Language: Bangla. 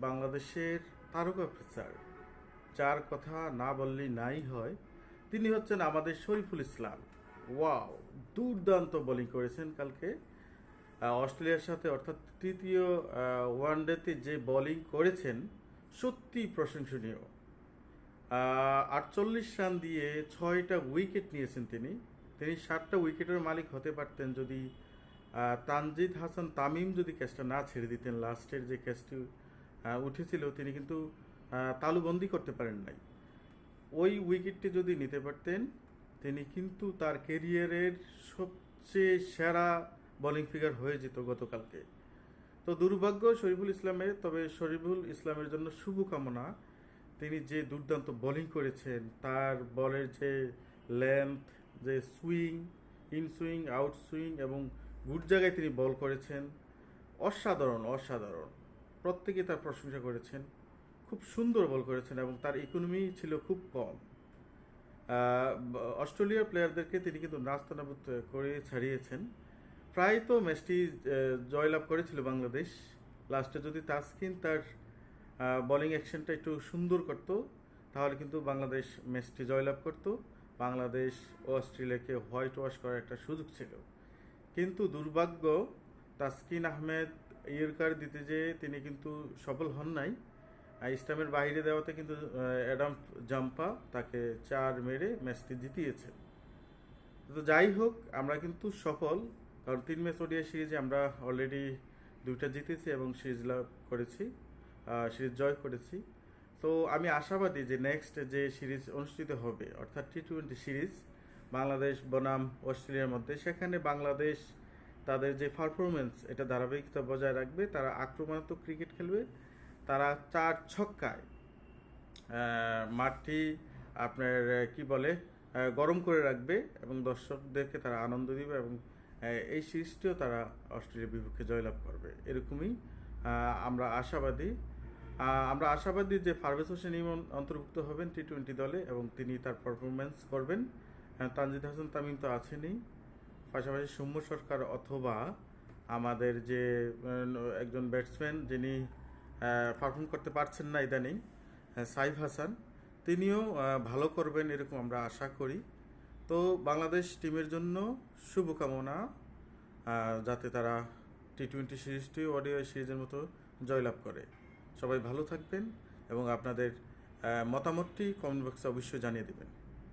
বাংলাদেশের তারকা পেসার, যার কথা না বললেই নাই হয়, তিনি হচ্ছেন আমাদের শরীফুল ইসলাম। ওয়াও, দুর্দান্ত বোলিং করেছেন কালকে অস্ট্রেলিয়ার সাথে, অর্থাৎ তৃতীয় ওয়ানডেতে যে বোলিং করেছেন সত্যি প্রশংসনীয়। 48 রান দিয়ে 6টা উইকেট নিয়েছেন তিনি। তিনি 7টা উইকেটের মালিক হতে পারতেন যদি তানজিদ হাসান তামিম যদি ক্যাচটা না ছেড়ে দিতেন। লাস্টের যে ক্যাচটি উঠেছিল তিনি কিন্তু তালুবন্দি করতে পারেন নাই। ওই উইকেটটি যদি নিতে পারতেন তিনি কিন্তু তার কেরিয়ারের সবচেয়ে সেরা বোলিং ফিগার হয়ে যেত গতকালকে। তো দুর্ভাগ্য শরীফুল ইসলামের, তবে শরীফুল ইসলামের জন্য শুভকামনা। তিনি যে দুর্দান্ত বোলিং করেছেন, তার বলের যে লেন্থ, যে swing, in swing, out swing এবং গুড জায়গায় তিনি বল করেছেন, অসাধারণ অসাধারণ। প্রত্যেকে তার প্রশংসা করেছেন, খুব সুন্দর বল করেছেন এবং তার ইকোনমি ছিল খুব কম। অস্ট্রেলিয়ার প্লেয়ারদেরকে তিনি কিন্তু নাস্তানাবুদ করে ছাড়িয়েছেন। প্রায় তো ম্যাচটি জয়লাভ করেছিল বাংলাদেশ। লাস্টে যদি তাসকিন তার বোলিং অ্যাকশনটা একটু সুন্দর করতো তাহলে কিন্তু বাংলাদেশ ম্যাচটি জয়লাভ করত। বাংলাদেশ ও অস্ট্রেলিয়াকে হোয়াইট ওয়াশ করার একটা সুযোগ ছিল, কিন্তু দুর্ভাগ্য তাসকিন আহমেদ ইয়র্কার দিতে যেয়ে তিনি কিন্তু সফল হন নাই। স্টাম্পের বাইরে দেওয়াতে কিন্তু অ্যাডাম জাম্পা তাকে 4 মেরে ম্যাচটি জিতিয়েছে। তো যাই হোক, আমরা কিন্তু সফল, কারণ 3 ম্যাচ ওডিআই সিরিজে আমরা অলরেডি 2টা জিতেছি এবং সিরিজ লাভ করেছি, সিরিজ জয় করেছি। তো আমি আশাবাদী যে নেক্সট যে সিরিজ অনুষ্ঠিত হবে, অর্থাৎ T20 সিরিজ বাংলাদেশ বনাম অস্ট্রেলিয়ার মধ্যে, সেখানে বাংলাদেশ তাদের যে পারফরমেন্স এটা ধারাবাহিকতা বজায় রাখবে। তারা আক্রমণাত্মক ক্রিকেট খেলবে, তারা 4 ছক্কায় মাঠটি আপনার কি বলে গরম করে রাখবে এবং দর্শকদেরকে তারা আনন্দ দিবে এবং এই সিরিজটিও তারা অস্ট্রেলিয়ার বিপক্ষে জয়লাভ করবে, এরকমই আমরা আশাবাদী যে পারভেজ হোসেন ইমন অন্তর্ভুক্ত হবেন T20 দলে এবং তিনি তার পারফরমেন্স করবেন। তানজিদ হাসান তামিম তো আছেনই, পাশাপাশি সৌম্য সরকার অথবা আমাদের যে একজন ব্যাটসম্যান যিনি পারফর্ম করতে পারছেন না ইদানিং, সাইফ হাসান, তিনিও ভালো করবেন এরকম আমরা আশা করি। তো বাংলাদেশ টিমের জন্য শুভকামনা, যাতে তারা T20 সিরিজটি ওডিআই সিরিজের মতো জয়লাভ করে। সবাই ভালো থাকবেন এবং আপনাদের মতামতটি কমেন্ট বক্সে অবশ্যই জানিয়ে দেবেন।